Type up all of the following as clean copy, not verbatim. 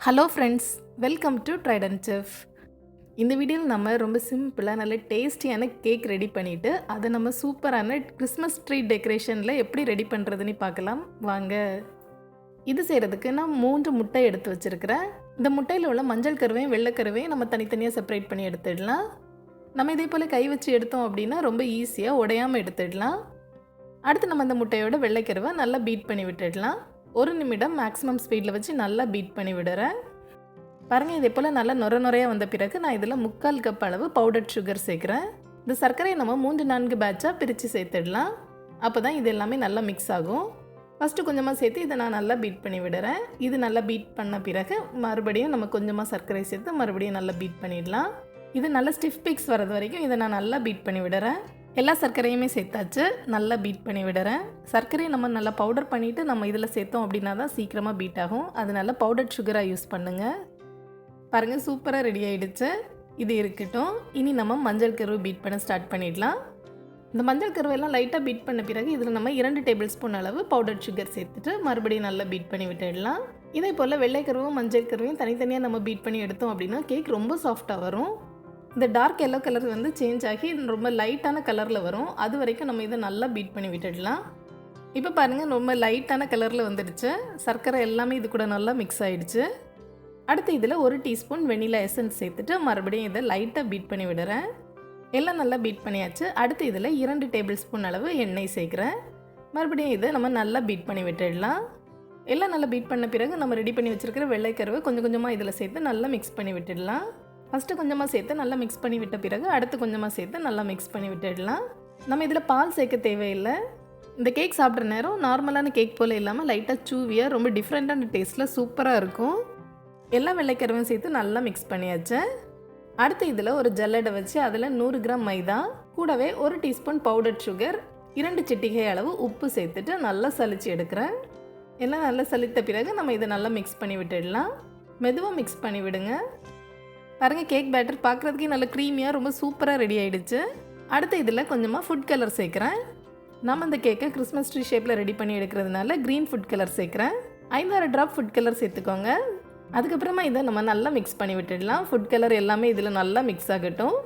Hello friends, welcome to Trident chef. இந்த வீடியோவில் நம்ம ரொம்ப சிம்பிளாக நல்ல டேஸ்டியான கேக் ரெடி பண்ணிவிட்டு அதை நம்ம சூப்பரான கிறிஸ்மஸ் ட்ரீ டெக்கரேஷனில் எப்படி ரெடி பண்ணுறதுன்னு பார்க்கலாம் வாங்க. இது செய்கிறதுக்கு நான் 3 முட்டை எடுத்து வச்சுருக்கிறேன். இந்த முட்டையில் உள்ள மஞ்சள் கருவையும் வெள்ளைக்கருவையும் நம்ம தனித்தனியாக செப்பரேட் பண்ணி எடுத்துடலாம். நம்ம இதே போல் கை வச்சு எடுத்தோம் அப்படின்னா ரொம்ப ஈஸியாக உடையாமல் எடுத்துடலாம். அடுத்து நம்ம இந்த முட்டையோட வெள்ளைக்கருவை நல்லா பீட் பண்ணி விட்டுடலாம். 1 நிமிடம் மேக்ஸிமம் ஸ்பீடில் வச்சு நல்லா பீட் பண்ணி விடுறேன். பாருங்கள், இதே போல் நல்லா நுரையாக வந்த பிறகு நான் இதில் 3/4 கப் அளவு பவுடர் சுகர் சேர்க்குறேன். இந்த சர்க்கரையை நம்ம 3-4 பேட்சாக பிரித்து சேர்த்துடலாம். அப்போ தான் இது எல்லாமே நல்லா மிக்ஸ் ஆகும். ஃபஸ்ட்டு கொஞ்சமாக சேர்த்து இதை நான் நல்லா பீட் பண்ணி விடுறேன். இது நல்லா பீட் பண்ண பிறகு மறுபடியும் நம்ம கொஞ்சமாக சர்க்கரை சேர்த்து மறுபடியும் நல்லா பீட் பண்ணிடலாம். இது நல்லா ஸ்டிஃப் பிக்ஸ் வரது வரைக்கும் இதை நான் நல்லா பீட் பண்ணி விடுறேன். எல்லா சர்க்கரையுமே சேர்த்தாச்சு, நல்லா பீட் பண்ணி விடுறேன். சர்க்கரையை நம்ம நல்லா பவுடர் பண்ணிவிட்டு நம்ம இதில் சேர்த்தோம் அப்படின்னா தான் சீக்கிரமாக பீட் ஆகும். அதனால பவுடர் சுகராக யூஸ் பண்ணுங்கள். பாருங்கள், சூப்பராக ரெடி ஆகிடுச்சு. இது இருக்கட்டும். இனி நம்ம மஞ்சள் கருவை பீட் பண்ண ஸ்டார்ட் பண்ணிடலாம். இந்த மஞ்சள் கருவையெல்லாம் லைட்டாக பீட் பண்ண பிறகு இதில் நம்ம 2 டேபிள் ஸ்பூன் அளவு பவுடர் சுகர் சேர்த்துட்டு மறுபடியும் நல்லா பீட் பண்ணி விட்டுடலாம். இதே போல் வெள்ளை கருவும் மஞ்சள் கருவையும் தனித்தனியாக நம்ம பீட் பண்ணி எடுத்தோம் அப்படின்னா கேக் ரொம்ப சாஃப்டாக வரும். இந்த டார்க் எல்லோ கலர் வந்து சேஞ்ச் ஆகி ரொம்ப லைட்டான கலரில் வரும். அது வரைக்கும் நம்ம இதை நல்லா பீட் பண்ணி விட்டுடலாம். இப்போ பாருங்கள், ரொம்ப லைட்டான கலரில் வந்துடுச்சு. சர்க்கரை எல்லாமே இது கூட நல்லா மிக்ஸ் ஆகிடுச்சு. அடுத்து இதில் 1 டீஸ்பூன் வெனிலா எசன்ஸ் சேர்த்துட்டு மறுபடியும் இதை லைட்டாக பீட் பண்ணி விடுறேன். எல்லாம் நல்லா பீட் பண்ணியாச்சு. அடுத்து இதில் 2 டேபிள் ஸ்பூன் அளவு எண்ணெய் சேர்க்குறேன். மறுபடியும் இதை நம்ம நல்லா பீட் பண்ணி விட்டுடலாம். எல்லாம் நல்லா பீட் பண்ண பிறகு நம்ம ரெடி பண்ணி வச்சுருக்கிற வெள்ளைக்கருவை கொஞ்சம் கொஞ்சமாக இதில் சேர்த்து நல்லா மிக்ஸ் பண்ணி விட்டுடலாம். ஃபஸ்ட்டு கொஞ்சமாக சேர்த்து நல்லா மிக்ஸ் பண்ணி விட்ட பிறகு அடுத்து கொஞ்சமாக சேர்த்து நல்லா மிக்ஸ் பண்ணி விட்டுடலாம். நம்ம இதில் பால் சேர்க்க தேவையில்லை. இந்த கேக் சாப்பிட்ற நேரம் நார்மலான கேக் போல் இல்லாமல் லைட்டாக சூவியாக ரொம்ப டிஃப்ரெண்ட்டான டேஸ்ட்டில் சூப்பராக இருக்கும். எல்லா வெள்ளைக்கருவையும் சேர்த்து நல்லா மிக்ஸ் பண்ணியாச்சு. அடுத்து இதில் ஒரு ஜல்லடை வச்சு அதில் 100 கிராம் மைதா கூடவே 1 டீஸ்பூன் பவுடர் சுகர் 2 சிட்டிகை அளவு உப்பு சேர்த்துட்டு நல்லா சலிச்சு எடுக்கிறேன். எல்லாம் நல்லா சலித்த பிறகு நம்ம இதை நல்லா மிக்ஸ் பண்ணி விட்டுடலாம். மெதுவாக மிக்ஸ் பண்ணி விடுங்க. பாருங்கள், கேக் பேட்டர் பார்க்குறதுக்கே நல்ல க்ரீமியாக ரொம்ப சூப்பராக ரெடி ஆகிடுச்சு. அடுத்து இதில் கொஞ்சமாக ஃபுட் கலர் சேர்க்குறேன். நம்ம இந்த கேக்கை கிறிஸ்மஸ் ட்ரீ ஷேப்பில் ரெடி பண்ணி எடுக்கிறதுனால க்ரீன் ஃபுட் கலர் சேர்க்குறேன். 5-6 ட்ராப் ஃபுட் கலர் சேர்த்துக்கோங்க. அதுக்கப்புறமா இதை நம்ம நல்லா மிக்ஸ் பண்ணி விட்டுடலாம். ஃபுட் கலர் எல்லாமே இதில் நல்லா மிக்ஸ் ஆகட்டும்.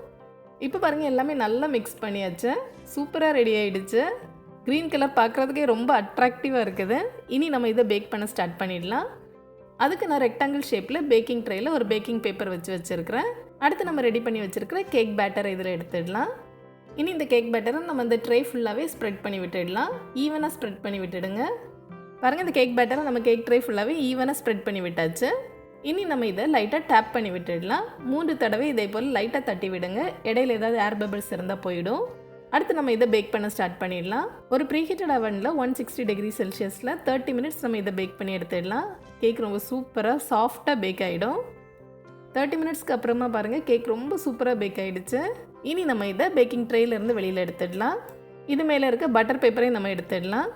இப்போ பாருங்கள், எல்லாமே நல்லா மிக்ஸ் பண்ணியாச்சு. சூப்பராக ரெடி ஆகிடுச்சு. க்ரீன் கலர் பார்க்குறதுக்கே ரொம்ப அட்ராக்டிவாக இருக்குது. இனி நம்ம இதை பேக் பண்ண ஸ்டார்ட் பண்ணிடலாம். அதுக்கு நான் ரெக்டாங்கிள் ஷேப்பில் பேக்கிங் ட்ரேயில் ஒரு பேக்கிங் பேப்பர் வச்சுருக்கிறேன். அடுத்து நம்ம ரெடி பண்ணி வச்சுருக்கிற கேக் பேட்டரை இதில் எடுத்துடலாம். இனி இந்த கேக் பேட்டரை நம்ம இந்த ட்ரே ஃபுல்லாகவே ஸ்ப்ரெட் பண்ணி விட்டுடலாம். ஈவனாக ஸ்ப்ரெட் பண்ணி விட்டுடுங்க. பாருங்கள், இந்த கேக் பேட்டரை நம்ம கேக் ட்ரே ஃபுல்லாகவே ஈவனாக ஸ்ப்ரெட் பண்ணி விட்டாச்சு. இனி நம்ம இதை லைட்டாக டேப் பண்ணி விட்டுடலாம். 3 தடவை இதே போல் லைட்டாக தட்டி விடுங்க. இடையில ஏதாவது ஏர் பபிள்ஸ் இருந்தால் போயிடும். அடுத்து நம்ம இதை பேக் பண்ண ஸ்டார்ட் பண்ணிடலாம். ஒரு ப்ரீஹீட்டட் அவனில் 160 டிகிரி செல்சியஸில் 30 மினிட்ஸ் நம்ம இதை பேக் பண்ணி எடுத்துடலாம். கேக் ரொம்ப சூப்பராக சாஃப்டாக பேக் ஆகிடும். 30 மினிட்ஸ்க்கு அப்புறமா பாருங்கள், கேக் ரொம்ப சூப்பராக பேக் ஆகிடுச்சு. இனி நம்ம இதை பேக்கிங் ட்ரேலேருந்து வெளியில் எடுத்துடலாம். இது மேலே இருக்க பட்டர் பேப்பரையும் நம்ம எடுத்துடலாம்.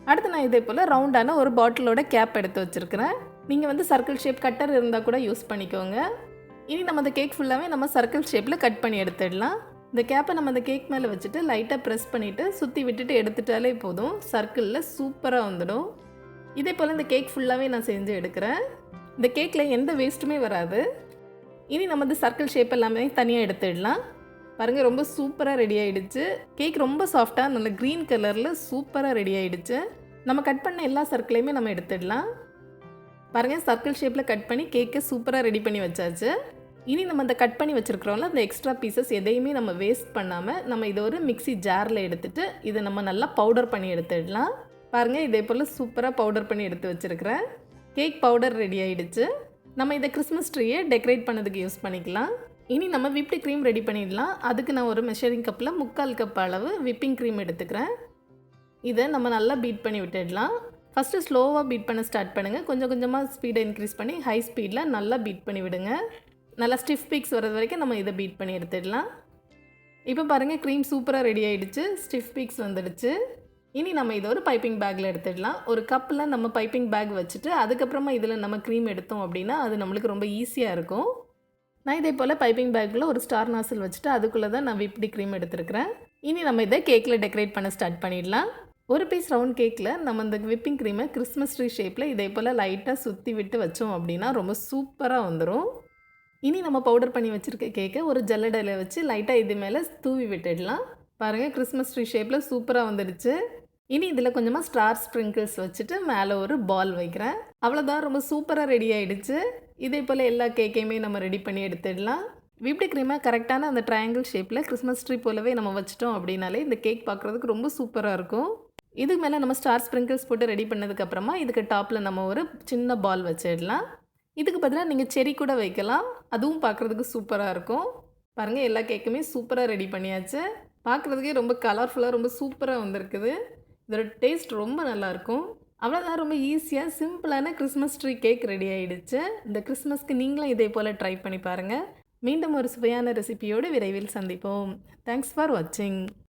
அடுத்து நான் இதே போல் ரவுண்டான ஒரு பாட்டிலோட கேப் எடுத்து வச்சுருக்கிறேன். நீங்கள் வந்து சர்க்கிள் ஷேப் கட்டர் இருந்தால் கூட யூஸ் பண்ணிக்கோங்க. இனி நம்ம இந்த கேக் ஃபுல்லாகவே நம்ம சர்க்கிள் ஷேப்பில் கட் பண்ணி எடுத்துடலாம். இந்த கேப்பை நம்ம இந்த கேக் மேலே வச்சுட்டு லைட்டாக ப்ரெஸ் பண்ணிவிட்டு சுற்றி விட்டுட்டு எடுத்துட்டாலே போதும். சர்க்கிளில் சூப்பராக வந்துடும். இதே போல் இந்த கேக் ஃபுல்லாகவே நான் செஞ்சு எடுக்கிறேன். இந்த கேக்கில் எந்த வேஸ்ட்டுமே வராது. இனி நம்ம இந்த சர்க்கிள் ஷேப் எல்லாமே தனியாக எடுத்துடலாம். பாருங்கள், ரொம்ப சூப்பராக ரெடி ஆகிடுச்சு. கேக் ரொம்ப சாஃப்டாக நல்ல க்ரீன் கலரில் சூப்பராக ரெடி ஆகிடுச்சு. நம்ம கட் பண்ண எல்லா சர்க்கிளையுமே நம்ம எடுத்துடலாம். பாருங்கள், சர்க்கிள் ஷேப்பில் கட் பண்ணி கேக்கை சூப்பராக ரெடி பண்ணி வச்சாச்சு. இனி நம்ம இந்த கட் பண்ணி வச்சுருக்கிறோம்ல, அந்த எக்ஸ்ட்ரா பீசஸ் எதையுமே நம்ம வேஸ்ட் பண்ணாமல் நம்ம இதை ஒரு மிக்ஸி ஜாரில் எடுத்துகிட்டு இதை நம்ம நல்லா பவுடர் பண்ணி எடுத்துடலாம். பாருங்கள், இதே போல் சூப்பராக பவுடர் பண்ணி எடுத்து வச்சுருக்கிறேன். கேக் பவுடர் ரெடி ஆகிடுச்சு. நம்ம இதை கிறிஸ்மஸ் ட்ரீயை டெக்கரேட் பண்ணதுக்கு யூஸ் பண்ணிக்கலாம். இனி நம்ம விப்டு க்ரீம் ரெடி பண்ணிடலாம். அதுக்கு நான் ஒரு மெஷரிங் கப்பில் 3/4 கப் அளவு விப்பிங் க்ரீம் எடுத்துக்கிறேன். இதை நம்ம நல்லா பீட் பண்ணி விட்டுடலாம். ஃபஸ்ட்டு ஸ்லோவாக பீட் பண்ண ஸ்டார்ட் பண்ணுங்கள். கொஞ்சம் கொஞ்சமாக ஸ்பீடை இன்க்ரீஸ் பண்ணி ஹை ஸ்பீடில் நல்லா பீட் பண்ணி விடுங்க. நல்லா ஸ்டிஃப் பீக்ஸ் வரது வரைக்கும் நம்ம இதை பீட் பண்ணி எடுத்துடலாம். இப்போ பாருங்கள், க்ரீம் சூப்பராக ரெடி ஆகிடுச்சு. ஸ்டிஃப் பீக்ஸ் வந்துடுச்சு. இனி நம்ம இதை ஒரு பைப்பிங் பேக்கில் எடுத்துடலாம். ஒரு கப்பில் நம்ம பைப்பிங் பேக் வச்சுட்டு அதுக்கப்புறமா இதில் நம்ம க்ரீம் எடுத்தோம் அப்படின்னா அது நம்மளுக்கு ரொம்ப ஈஸியாக இருக்கும். நான் இதே போல் பைப்பிங் பேக்கில் ஒரு ஸ்டார் நாசில் வச்சுட்டு அதுக்குள்ளே தான் நான் விப்டு க்ரீம் எடுத்துருக்கிறேன். இனி நம்ம இதை கேக்கில் டெக்கரேட் பண்ண ஸ்டார்ட் பண்ணிடலாம். ஒரு பீஸ் ரவுண்ட் கேக்கில் நம்ம இந்த விப்பிங் க்ரீமை கிறிஸ்மஸ் ட்ரீ ஷேப்பில் இதே போல் லைட்டாக சுற்றி விட்டு வச்சோம் அப்படின்னா ரொம்ப சூப்பராக வந்துடும். இனி நம்ம பவுடர் பண்ணி வச்சுருக்க கேக்கை ஒரு ஜல்லடையில் வச்சு லைட்டாக இது மேலே தூவி விட்டுடலாம். பாருங்கள், கிறிஸ்மஸ் ட்ரீ ஷேப்பில் சூப்பராக வந்துடுச்சு. இனி இதில் கொஞ்சமாக ஸ்டார் ஸ்ப்ரிங்கிள்ஸ் வச்சுட்டு மேலே ஒரு பால் வைக்கிறேன். அவ்வளோதான், ரொம்ப சூப்பராக ரெடி ஆகிடுச்சு. இதே போல் எல்லா கேக்கையுமே நம்ம ரெடி பண்ணி எடுத்துடலாம். விப்டு க்ரீமை கரெக்டான அந்த ட்ரையாங்கிள் ஷேப்பில் கிறிஸ்மஸ் ட்ரீ போலவே நம்ம வச்சிட்டோம் அப்படின்னாலே இந்த கேக் பார்க்குறதுக்கு ரொம்ப சூப்பராக இருக்கும். இதுக்கு மேலே நம்ம ஸ்டார் ஸ்ப்ரிங்கிள்ஸ் போட்டு ரெடி பண்ணதுக்கப்புறமா இதுக்கு டாப்பில் நம்ம ஒரு சின்ன பால் வச்சிடலாம். இதுக்கு பதிலாக நீங்கள் செரி கூட வைக்கலாம், அதுவும் பார்க்குறதுக்கு சூப்பராக இருக்கும். பாருங்கள், எல்லா கேக்குமே சூப்பராக ரெடி பண்ணியாச்சு. பார்க்குறதுக்கே ரொம்ப கலர்ஃபுல்லாக ரொம்ப சூப்பராக வந்திருக்குது. இதோட டேஸ்ட் ரொம்ப நல்லாயிருக்கும். அவ்வளோதான், ரொம்ப ஈஸியாக சிம்பிளான கிறிஸ்மஸ் ட்ரீ கேக் ரெடி ஆகிடுச்சு. இந்த கிறிஸ்மஸ்க்கு நீங்களும் இதே போல் ட்ரை பண்ணி பாருங்கள். மீண்டும் ஒரு சுவையான ரெசிபியோடு விரைவில் சந்திப்போம். தேங்க்ஸ் ஃபார் வாட்சிங்.